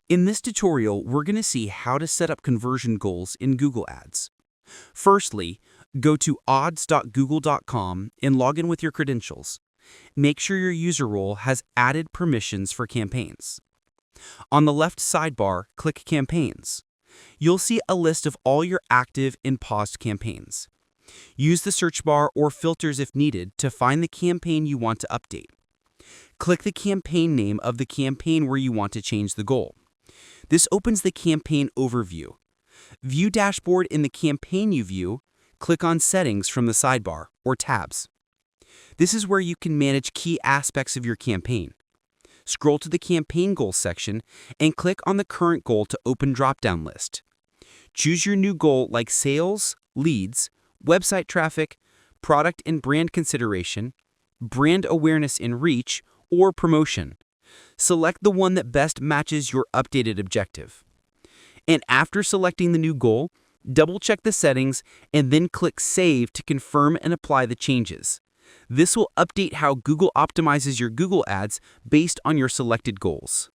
In this tutorial, we're going to see how to set up conversion goals in Google Ads. Firstly, go to odds.google.com and log in with your credentials. Make sure your user role has added permissions for campaigns. On the left sidebar, click Campaigns. You'll see a list of all your active and paused campaigns. Use the search bar or filters if needed to find the campaign you want to update. Click the campaign name of the campaign where you want to change the goal. This opens the campaign overview. View dashboard in the campaign you view, click on Settings from the sidebar or tabs. This is where you can manage key aspects of your campaign. Scroll to the campaign goals section and click on the current goal to open drop-down list. Choose your new goal like sales, leads, website traffic, product and brand consideration, brand awareness and reach, or promotion. Select the one that best matches your updated objective. And after selecting the new goal, double-check the settings and then click Save to confirm and apply the changes. This will update how Google optimizes your Google Ads based on your selected goals.